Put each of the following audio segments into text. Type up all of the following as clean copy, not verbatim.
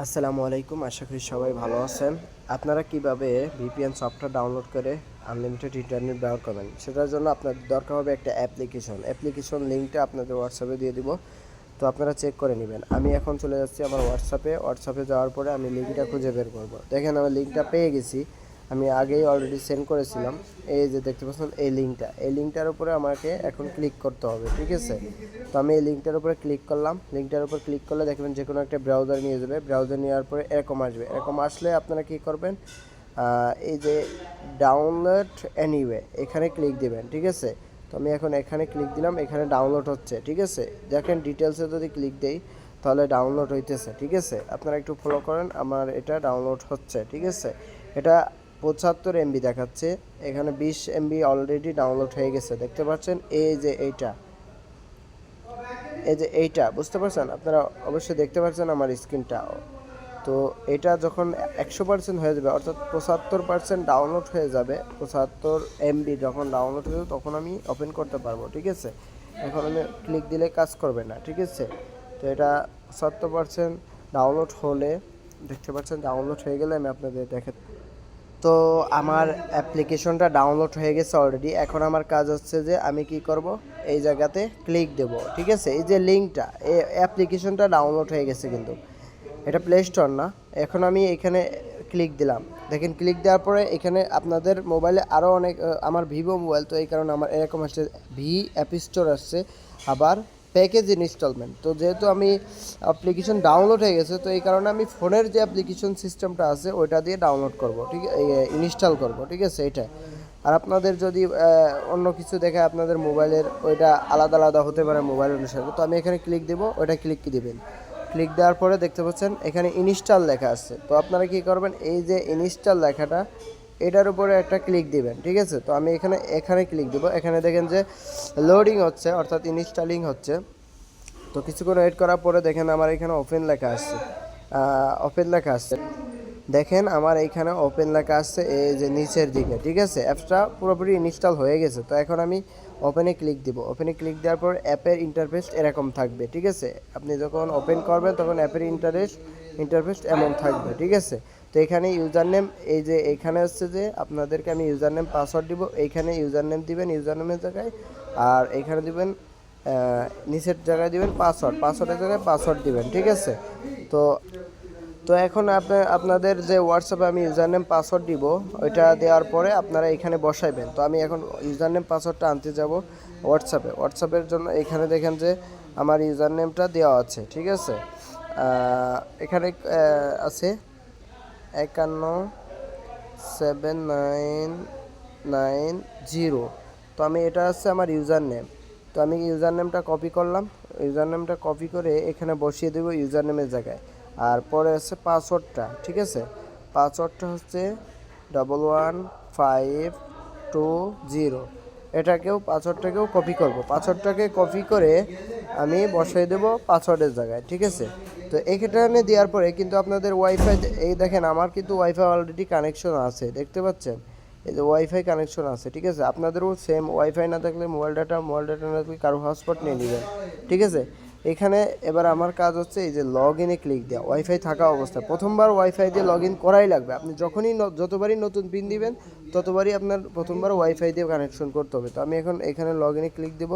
আসসালামু আলাইকুম, আশা করি সবাই ভালো আছেন। আপনারা কিভাবে ভিপিএন সফটওয়্যার ডাউনলোড করে আনলিমিটেড ইন্টারনেট ব্যবহার করবেন, সেটার জন্য আপনাদের দরকার হবে একটা অ্যাপ্লিকেশন লিঙ্কটা আপনাদের হোয়াটসঅ্যাপে দিয়ে দিব। তো আপনারা চেক করে নেবেন। আমি এখন চলে যাচ্ছি আমার হোয়াটসঅ্যাপে যাওয়ার পরে আমি লিঙ্কটা খুঁজে বের করব। দেখেন আমি লিঙ্কটা পেয়ে গেছি, আমি আগেই অলরেডি সেন্ড করেছিলাম। এই যে দেখতে পাচ্ছেন এই লিঙ্কটার উপরে আমাকে এখন ক্লিক করতে হবে, ঠিক আছে। তো আমি এই লিঙ্কটার উপরে ক্লিক করলাম। লিঙ্কটার উপর ক্লিক করলে দেখবেন যে কোনো একটা ব্রাউজার নিয়ে যাবে। ব্রাউজার নেওয়ার পরে এরকম আসবে। এরকম আসলে আপনারা কী করবেন, এই যে ডাউনলোড এনিওয়ে এখানে ক্লিক দিবেন, ঠিক আছে। তো আমি এখন এখানে ক্লিক দিলাম, এখানে ডাউনলোড হচ্ছে, ঠিক আছে। দেখেন ডিটেলসে যদি ক্লিক দেই তাহলে ডাউনলোড হইতেছে, ঠিক আছে। আপনারা একটু ফলো করেন, আমার এটা ডাউনলোড হচ্ছে, ঠিক আছে। এটা 75 MB দেখাচ্ছে, এখানে 20 MB অলরেডি ডাউনলোড হয়ে গেছে, দেখতে পাচ্ছেন। এই যে এইটা বুঝতে পারছেন আপনারা, অবশ্যই দেখতে পাচ্ছেন আমার স্ক্রিনটা। তো এটা যখন 100% হয়ে যাবে, অর্থাৎ 75% ডাউনলোড হয়ে যাবে, 75 MB যখন ডাউনলোড হয়ে যাবে তখন আমি ওপেন করতে পারবো, ঠিক আছে। এখন আমি ক্লিক দিলে কাজ করবে না, ঠিক আছে। তো এটা 70% ডাউনলোড হলে দেখতে পাচ্ছেন, ডাউনলোড হয়ে গেলে আমি আপনাদের দেখে। তো আমার অ্যাপ্লিকেশনটা ডাউনলোড হয়ে গেছে অলরেডি। এখন আমার কাজ হচ্ছে যে আমি কি করব, এই জায়গাতে ক্লিক দেব, ঠিক আছে। এই যে লিঙ্কটা, এই অ্যাপ্লিকেশনটা ডাউনলোড হয়ে গেছে, কিন্তু এটা প্লে স্টোর না। এখন আমি এখানে ক্লিক দিলাম। দেখেন ক্লিক দেওয়ার পরে এখানে আপনাদের মোবাইলে আরও অনেক, আমার ভিভো মোবাইল, তো এই কারণে আমার এরকম আসছে, অ্যাপ স্টোর আসছে, আবার প্যাকেজ ইনস্টলমেন্ট। তো যেহেতু আমি অ্যাপ্লিকেশন ডাউনলোড হয়ে গেছে, তো এই কারণে আমি ফোনের যে অ্যাপ্লিকেশন সিস্টেমটা আছে ওইটা দিয়ে ডাউনলোড করব, ঠিক ইনস্টল করব, ঠিক আছে। এটা আর আপনাদের যদি অন্য কিছু দেখে আপনাদের মোবাইলের, ওইটা আলাদা আলাদা হতে পারে মোবাইল অনুসারে। তো আমি এখানে ক্লিক দেবো, ওইটা ক্লিক দিবেন। ক্লিক দেওয়ার পরে দেখতে পাচ্ছেন এখানে ইনস্টল লেখা আছে। তো আপনারা কি করবেন, এই যে ইনস্টল লেখাটা, এটার উপরে একটা ক্লিক দিবেন, ঠিক আছে। তো আমি এখানে ক্লিক দেবো। এখানে দেখেন যে লোডিং হচ্ছে, অর্থাৎ ইনস্টলিং হচ্ছে। তো কিছুক্ষণ ওয়েট করার পরে দেখেন আমার এখানে ওপেন লেখা আসছে। দেখেন আমার এইখানে ওপেন লেখা আসছে এই যে নিচের দিকে, ঠিক আছে। অ্যাপসটা পুরোপুরি ইনস্টল হয়ে গেছে। তো এখন আমি ওপেনে ক্লিক দিব। ওপেনে ক্লিক দেওয়ার পর অ্যাপের ইন্টারফেস এরকম থাকবে, ঠিক আছে। আপনি যখন ওপেন করবেন তখন অ্যাপের ইন্টারফেস এমন থাকবে, ঠিক আছে। তো এখানে ইউজার নেম, এই যে এখানে হচ্ছে যে আপনাদেরকে আমি ইউজার নেম পাসওয়ার্ড দিব। এইখানে ইউজার নেম দিবেন ইউজার নেমের জায়গায়, আর এখানে দিবেন নিচের জায়গায় দিবেন পাসওয়ার্ডের জায়গায় পাসওয়ার্ড দিবেন, ঠিক আছে। তো তো এখন আপনাদের যে হোয়াটসঅ্যাপে আমি ইউজার নেম পাসওয়ার্ড দিব, ওইটা দেওয়ার পরে আপনারা এখানে বসাইবেন। তো আমি এখন ইউজার নেম পাসওয়ার্ডটা আনতে যাব হোয়াটসঅ্যাপের জন্য। এখানে দেখেন যে আমার ইউজার নেমটা দেওয়া আছে, ঠিক আছে। এখানে আছে 517990। তো আমি এটা আছে আমার ইউজার নেম। তো আমি ইউজার নেমটা কপি করলাম, ইউজার নেমটা কপি করে এখানে বসিয়ে দেবো ইউজার নেমের জায়গায়। আর পরে আছে পাসওয়ার্ডটা, ঠিক আছে। পাসওয়ার্ডটা হচ্ছে 11520। পাসওয়ার্ডটাকেও কপি করব। পাসওয়ার্ডটাকে কপি করে আমি বসাই দেবো পাসওয়ার্ডের জায়গায়, ঠিক আছে। তো এখানে দেওয়ার পরে কিন্তু আপনাদের ওয়াইফাই, এই দেখেন আমার কিন্তু ওয়াইফাই অলরেডি কানেকশন আছে, দেখতে পাচ্ছেন। এই যে ওয়াইফাই কানেকশন আছে, ঠিক আছে। আপনাদেরও সেম ওয়াইফাই না থাকলে মোবাইল ডাটা না থাকলে কারো হটস্পট নিয়ে নেবেন, ঠিক আছে। এখানে এবার আমার কাজ হচ্ছে এই যে লগ ইনে ক্লিক দেওয়া, ওয়াইফাই থাকা অবস্থায় প্রথমবার ওয়াইফাই দিয়ে লগ ইন করাই লাগবে। আপনি যতবারই নতুন পিন দিবেন ততবারই আপনার প্রথমবার ওয়াইফাই দিয়ে কানেকশন করতে হবে। তো আমি এখন এখানে লগ ইনে ক্লিক দেব।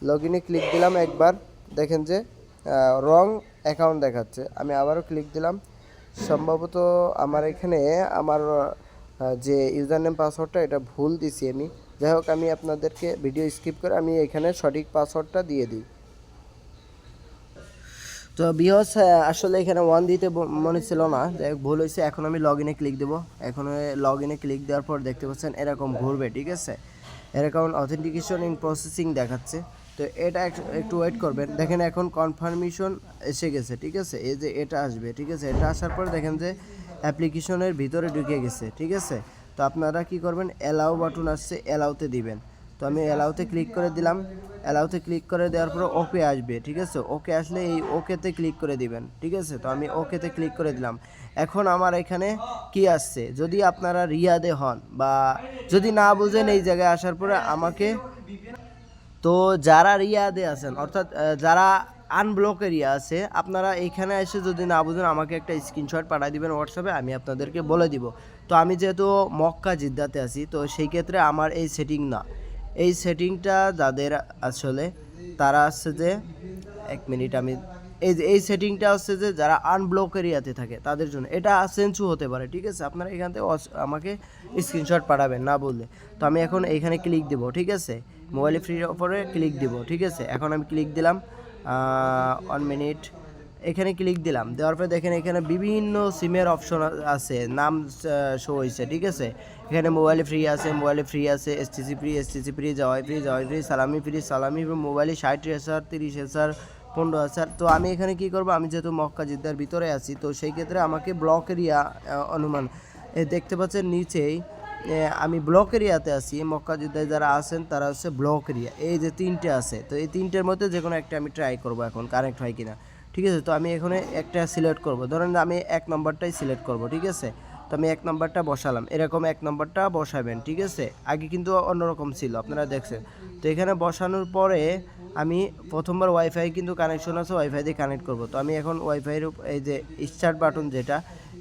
লগ ইনে ক্লিক দিলাম একবার, দেখেন যে রং অ্যাকাউন্ট দেখাচ্ছে। আমি আবারও ক্লিক দিলাম। সম্ভবত আমার এখানে আমার যে ইউজার নেম পাসওয়ার্ডটা এটা ভুল দিছি আমি। যাই হোক, আমি আপনাদেরকে ভিডিও স্কিপ করে আমি এখানে সঠিক পাসওয়ার্ডটা দিয়ে দিই। তো বিহস আসলে এখানে ওয়ান দিতে মনে ছিল না, যাই হোক ভুল হয়েছে। এখন আমি লগ ইনে ক্লিক দেবো। এখন লগ ইনে ক্লিক দেওয়ার পর দেখতে পাচ্ছেন এরকম ঘুরবে, ঠিক আছে। এরকম অথেন্টিকেশন ইন প্রসেসিং দেখাচ্ছে। তো এটা একটু ওয়েট করবেন। দেখেন এখন কনফার্মেশন এসে গেছে, ঠিক আছে। এই যে এটা আসবে, ঠিক আছে। এটা আসার পর দেখেন যে অ্যাপ্লিকেশনের ভিতরে ঢুকে গেছে, ঠিক আছে। তো আপনারা কি করবেন, অ্যালাউ বাটন আসছে, অ্যালাউতে দিবেন। তো আমি অ্যালাউতে ক্লিক করে দিলাম। অ্যালাউতে ক্লিক করে দেওয়ার পরে ওকে আসবে, ঠিক আছে। ওকে আসলে এই ওকেতে ক্লিক করে দিবেন, ঠিক আছে। তো আমি ওকেতে ক্লিক করে দিলাম। এখন আমার এখানে কি আসছে, যদি আপনারা রিয়াদে হন বা যদি না বুঝেন, এই জায়গায় আসার পরে আমাকে, তো যারা রিয়াদে আছেন, অর্থাৎ যারা আনব্লক এরিয়া আছে, আপনারা এইখানে এসে যদি না বুঝেন আমাকে একটা স্ক্রিনশট পাঠিয়ে দিবেন হোয়াটসঅ্যাপে, আমি আপনাদেরকে বলে দিব। তো আমি যেহেতু মক্কা জিদ্দাতে আছি, তো সেই ক্ষেত্রে আমার এই সেটিং না, এই সেটিংটা যাদের আসলে তারা আসছে যে 1 মিনিট, আমি এই সেটিংটা হচ্ছে যে যারা আনব্লক এরিয়াতে থাকে তাদের জন্য এটা সেন্সু হতে পারে, ঠিক আছে। আপনারা এখান থেকে আমাকে স্ক্রিনশট পাঠাবেন না বললে। তো আমি এখন এইখানে ক্লিক দেবো, ঠিক আছে, মোবাইলে ফ্রি অফারে ক্লিক দিব, ঠিক আছে। এখন আমি ক্লিক দিলাম 1 মিনিট, এখানে ক্লিক দিলাম, দেওয়ার পরে দেখেন এখানে বিভিন্ন সিমের অপশন আছে, নাম শো হয়েছে, ঠিক আছে। এখানে মোবাইলে ফ্রি আছে, এসটিসি ফ্রি, জাওয়াই ফ্রি, সালামি ফ্রি, মোবাইলে 60,000, 30,000, 15,000। তো আমি এখানে কি করব, আমি যেহেতু মক্কা জিদ্দার ভিতরে আছি, তো সেই ক্ষেত্রে আমাকে ব্লক এরিয়া অনুমান দেখতে পাচ্ছেন নিচেই আমি ব্লক এরিয়াতে আছি। মক্কা জিদ্দায় যারা আছেন তারা হচ্ছে ব্লক এরিয়া, এই যে 3টে আছে, তো এই 3টের মধ্যে যে কোনো একটা আমি ট্রাই করব এখন কানেক্ট হয় কিনা, ঠিক আছে। তো আমি এখানে একটা সিলেক্ট করব, ধরেন আমি 1 নম্বরটাই সিলেক্ট করব, ঠিক আছে। তো আমি 1 নম্বরটা বসালাম, এরকম 1 নম্বরটা বসাবেন, ঠিক আছে। আগে কিন্তু অন্যরকম ছিল, আপনারা দেখছেন। তো এখানে বসানোর পরে আমি প্রথমবার ওয়াইফাই কিন্তু কানেকশন আছে, ওয়াইফাই দিয়ে কানেক্ট করব। তো আমি এখন ওয়াইফাইয়ের এই যে স্টার্ট বাটন যেটা,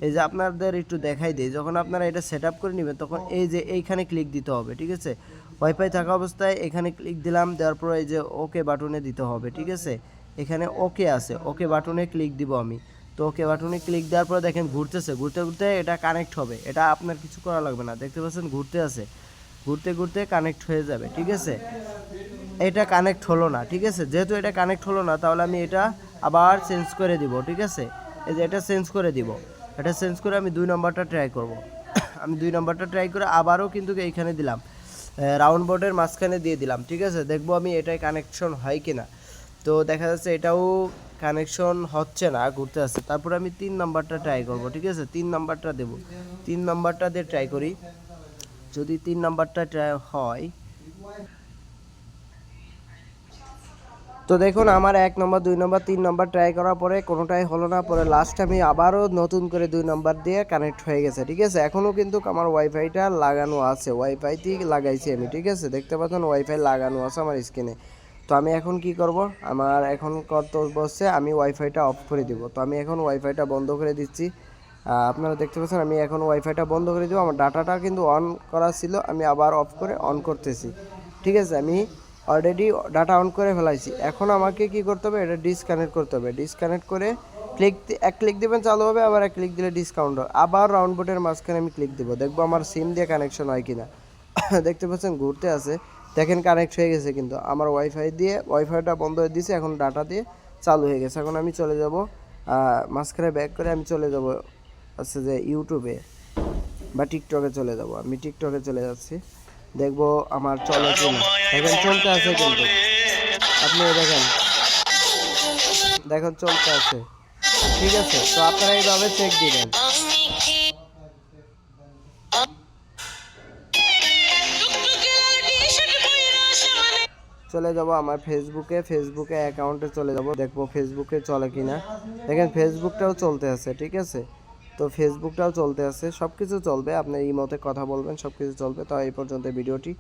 এই যে আপনাদের একটু দেখাই দিই, যখন আপনারা এটা সেট আপ করে নেবেন তখন এই যে এইখানে ক্লিক দিতে হবে, ঠিক আছে। ওয়াইফাই থাকা অবস্থায় এখানে ক্লিক দিলাম, দেওয়ার পর এই যে ওকে বাটনে দিতে হবে, ঠিক আছে। এখানে ওকে আছে, ওকে বাটনে ক্লিক দিব আমি। তো ওকে বাটনে ক্লিক দেওয়ার পর দেখেন ঘুরতেছে, ঘুরতে ঘুরতে এটা কানেক্ট হবে, এটা আপনার কিছু করা লাগবে না, দেখতে পাচ্ছেন ঘুরতে আছে, ঘুরতে ঘুরতে কানেক্ট হয়ে যাবে, ঠিক আছে। এটা কানেক্ট হলো না, ঠিক আছে। যেহেতু এটা কানেক্ট হলো না, তাহলে আমি এটা আবার চেঞ্জ করে দিব, ঠিক আছে। এই যে এটা চেঞ্জ করে দিব, এটা চেঞ্জ করে আমি 2 নম্বরটা ট্রাই করব। আমি 2 নম্বরটা ট্রাই করে আবারও কিন্তু এইখানে দিলাম, রাউন্ড বোর্ডের মাঝখানে দিয়ে দিলাম, ঠিক আছে। দেখবো আমি এটাই কানেকশন হয় কিনা। তো দেখা যাচ্ছে এটাও কানেকশন হচ্ছে না, ঘুরতে আসছে। তারপরে আমি 3 নম্বরটা ট্রাই করব, ঠিক আছে। 3 নম্বরটা দেবো, 3 নম্বরটা দিয়ে ট্রাই করি, যদি 3 নম্বরটা ট্রাই হয়। তো দেখুন আমার 1 নম্বর, 2 নম্বর, 3 নম্বর ট্রাই করার পরে কোনোটাই হলো না, পরে লাস্ট আমি আবারও নতুন করে 2 নম্বর দিয়ে কানেক্ট হয়ে গেছে, ঠিক আছে। এখনও কিন্তু আমার ওয়াইফাইটা লাগানো আছে, ওয়াইফাইতেই লাগাইছি আমি, ঠিক আছে। দেখতে পাচ্ছেন ওয়াইফাই লাগানো আছে আমার স্ক্রিনে। তো আমি এখন কি করব, আমার এখন কর্তব্য হচ্ছে আমি ওয়াইফাইটা অফ করে দিব। তো আমি এখন ওয়াইফাইটা বন্ধ করে দিচ্ছি, আপনারা দেখতে পাচ্ছেন আমি এখন ওয়াইফাইটা বন্ধ করে দিব। আমার ডাটাটা কিন্তু অন করা ছিল, আমি আবার অফ করে অন করতেছি, ঠিক আছে। আমি অলরেডি ডাটা অন করে ফেলাইছি। এখন আমাকে কি করতে হবে, এটা ডিসকানেক্ট করতে হবে। ডিসকানেক্ট করে এক ক্লিক দেবেন চালু হবে, আবার 1 ক্লিক দিলে ডিসকাউন্ট হবে। আবার রাউন্ড বোর্ডের মাঝখানে আমি ক্লিক দেবো, দেখবো আমার সিম দিয়ে কানেকশন হয় কিনা। দেখতে পাচ্ছেন ঘুরতে আছে, দেখেন কানেক্ট হয়ে গেছে, কিন্তু আমার ওয়াইফাইটা বন্ধ হয়ে দিয়েছে, এখন ডাটা দিয়ে চালু হয়ে গেছে। এখন আমি চলে যাব মাঝখানে ব্যাক করে আমি চলে যাব হচ্ছে যে ইউটিউবে বা টিকটকে চলে যাব। আমি টিকটকে চলে যাচ্ছি, দেখবো আমার চলে কিনা। দেখেন চলতে আছে, কিন্তু আপনি দেখেন, দেখেন চলতে আছে, ঠিক আছে। তো আপনারা এইভাবে চেক দিবেন। চলে যাব আমার ফেসবুকে অ্যাকাউন্টে চলে যাব, দেখবো ফেসবুকে চলে কিনা। দেখেন ফেসবুকটাও চলতে আছে, ঠিক আছে। তো ফেসবুকটাও চলতে আছে, সব কিছু চলবে, আপনি ইমোতে কথা বলবেন, সব কিছু চলবে। তো এই পর্যন্ত ভিডিওটি।